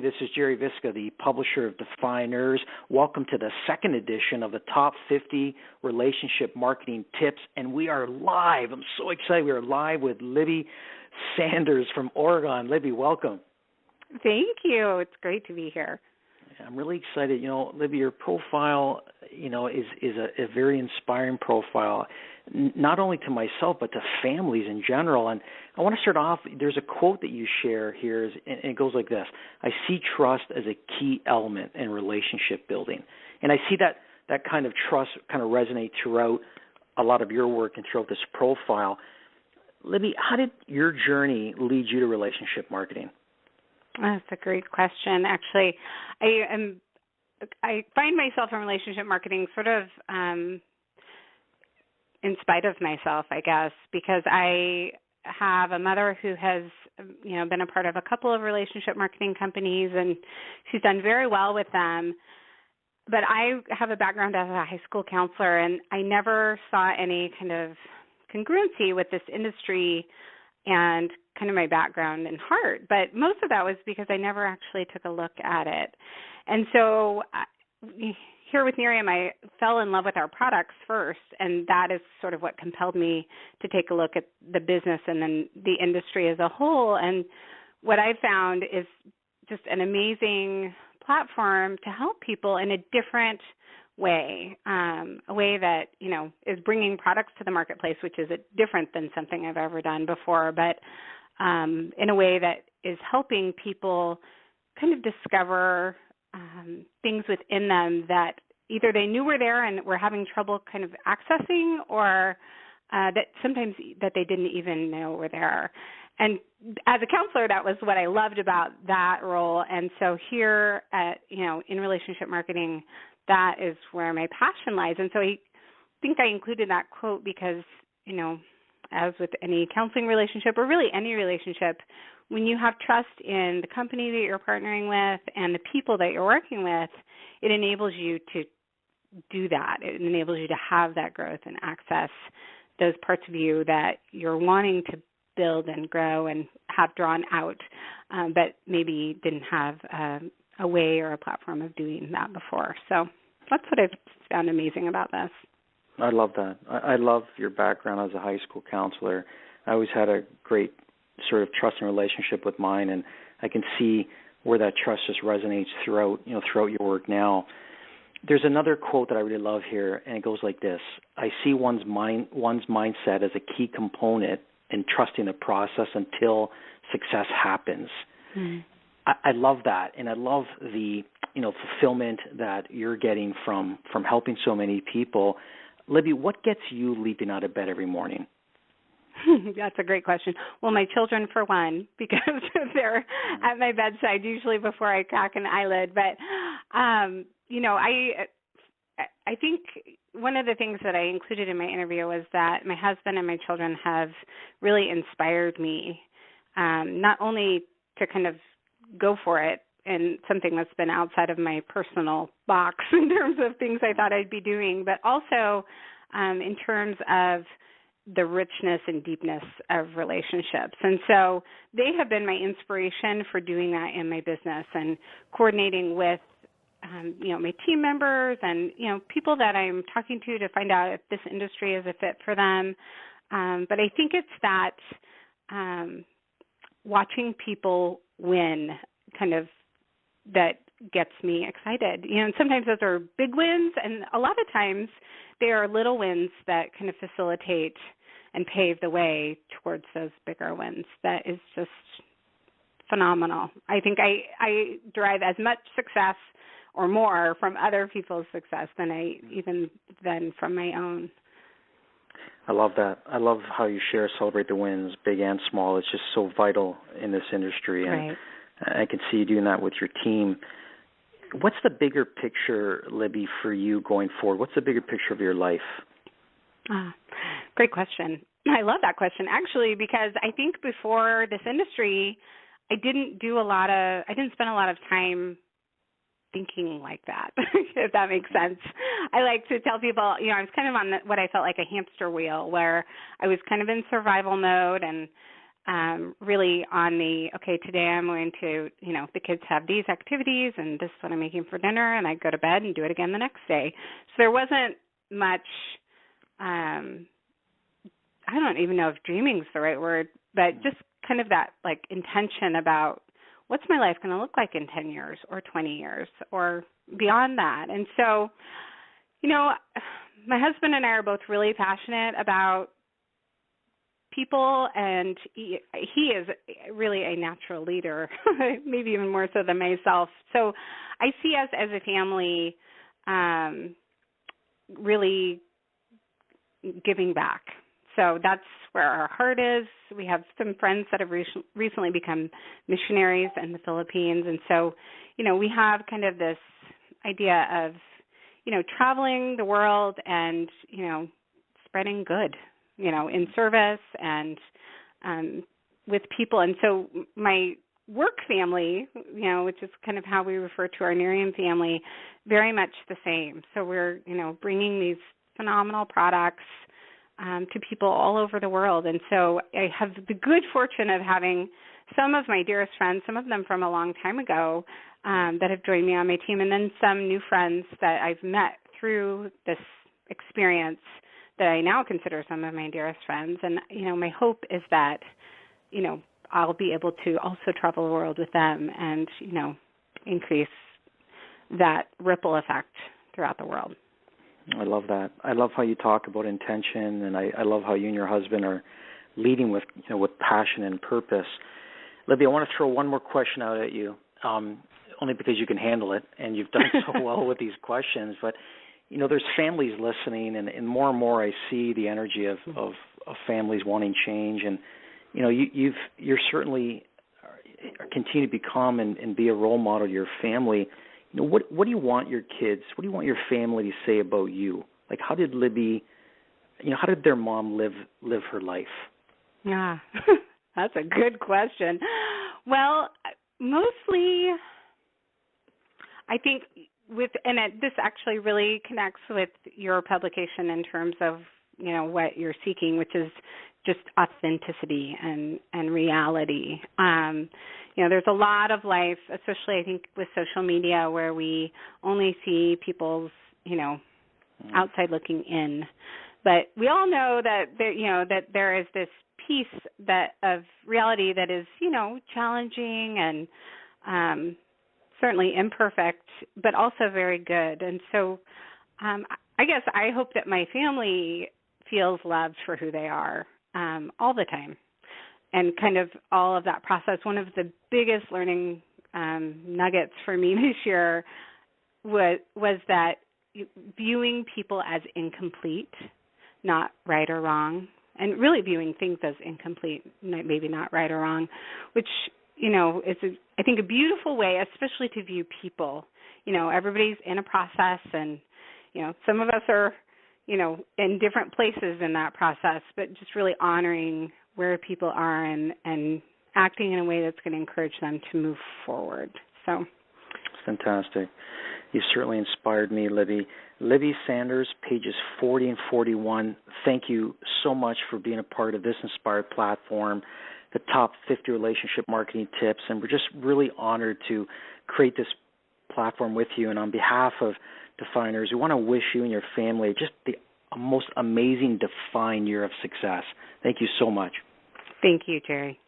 Hey, this is Gerry Visca, the publisher of Defyeneurs. Welcome to the second edition of the Top 50 Relationship Marketing Tips, and we are live. I'm so excited. We are live with Libby Sanders from Oregon. Libby, welcome. Thank you. It's great to be here. I'm really excited. Libby, your profile, is a very inspiring profile, not only to myself but to families in general. And I want to start off. There's a quote that you share here, and it goes like this: "I see trust as a key element in relationship building," and I see that kind of trust kind of resonate throughout a lot of your work and throughout this profile. Libby, how did your journey lead you to relationship marketing? That's a great question. Actually, I find myself in relationship marketing sort of in spite of myself, I guess, because I have a mother who has, been a part of a couple of relationship marketing companies, and she's done very well with them. But I have a background as a high school counselor, and I never saw any kind of congruency with this industry and kind of my background and heart. But most of that was because I never actually took a look at it. And so here with Miriam, I fell in love with our products first, and that is sort of what compelled me to take a look at the business and then the industry as a whole. And what I found is just an amazing platform to help people in a different way, a way that, is bringing products to the marketplace, which is different than something I've ever done before, but in a way that is helping people kind of discover things within them that either they knew were there and were having trouble kind of accessing, or that sometimes that they didn't even know were there. And as a counselor, that was what I loved about that role. And so here at, in relationship marketing, that is where my passion lies. And so I think I included that quote because, as with any counseling relationship or really any relationship, when you have trust in the company that you're partnering with and the people that you're working with, it enables you to do that. It enables you to have that growth and access those parts of you that you're wanting to build and grow and have drawn out, but maybe didn't have a way or a platform of doing that before. So that's what I've found amazing about this. I love that. I love your background as a high school counselor. I always had a great sort of trusting relationship with mine, and I can see where that trust just resonates throughout your work now. There's another quote that I really love here, and it goes like this: "I see one's mindset as a key component in trusting the process until success happens." Mm. I love that, and I love the fulfillment that you're getting from helping so many people. Libby, what gets you leaping out of bed every morning? That's a great question. Well, my children, for one, because they're at my bedside usually before I crack an eyelid. But, I think one of the things that I included in my interview was that my husband and my children have really inspired me, not only to kind of go for it and something that's been outside of my personal box in terms of things I thought I'd be doing, but also in terms of the richness and deepness of relationships. And so they have been my inspiration for doing that in my business and coordinating with, my team members and, people that I'm talking to find out if this industry is a fit for them. But I think it's that watching people win kind of that gets me excited. And sometimes those are big wins, and a lot of times they are little wins that kind of facilitate and pave the way towards those bigger wins. That is just phenomenal. I think I derive as much success or more from other people's success than from my own. I love that. I love how you celebrate the wins, big and small. It's just so vital in this industry. Right. And I can see you doing that with your team. What's the bigger picture, Libby, for you going forward? What's the bigger picture of your life? Great question. I love that question, actually, because I think before this industry, I didn't spend a lot of time thinking like that, if that makes sense. I like to tell people, I was kind of on what I felt like a hamster wheel, where I was kind of in survival mode, and really on okay, today I'm going to, the kids have these activities and this is what I'm making for dinner, and I go to bed and do it again the next day. So there wasn't much, I don't even know if dreaming is the right word, but just kind of that like intention about what's my life going to look like in 10 years or 20 years or beyond that. And so, my husband and I are both really passionate about people, and he is really a natural leader, maybe even more so than myself. So I see us as a family really giving back. So that's where our heart is. We have some friends that have recently become missionaries in the Philippines. And so, we have kind of this idea of, traveling the world and, spreading good, in service and with people. And so my work family, which is kind of how we refer to our Nerium family, very much the same. So we're, bringing these phenomenal products to people all over the world. And so I have the good fortune of having some of my dearest friends, some of them from a long time ago, that have joined me on my team, and then some new friends that I've met through this experience that I now consider some of my dearest friends. And, my hope is that, I'll be able to also travel the world with them and, increase that ripple effect throughout the world. I love that. I love how you talk about intention, and I love how you and your husband are leading with, with passion and purpose. Libby, I want to throw one more question out at you, only because you can handle it, and you've done so well with these questions. But, there's families listening, and more I see the energy of families wanting change, and, you're certainly continue to become and be a role model to your family. What do you want your kids, what do you want your family to say about you? Like, how did Libby, how did their mom live her life? Yeah, that's a good question. Well, mostly, I think this actually really connects with your publication in terms of, what you're seeking, which is just authenticity and reality. There's a lot of life, especially I think with social media, where we only see people's, outside looking in. But we all know that that there is this piece of reality that is, challenging and certainly imperfect, but also very good. And so I guess I hope that my family feels loved for who they are all the time. And kind of all of that process, one of the biggest learning nuggets for me this year was that viewing people as incomplete, not right or wrong, and really viewing things as incomplete, maybe not right or wrong, which, is, I think, a beautiful way, especially to view people. Everybody's in a process, and, some of us are, in different places in that process, but just really honoring where people are and acting in a way that's going to encourage them to move forward. So, fantastic. You certainly inspired me, Libby. Libby Sanders, pages 40 and 41, thank you so much for being a part of this inspired platform, the top 50 relationship marketing tips, and we're just really honored to create this platform with you. And on behalf of Defyeneurs, we want to wish you and your family just the most amazing Define year of success. Thank you so much. Thank you, Gerry.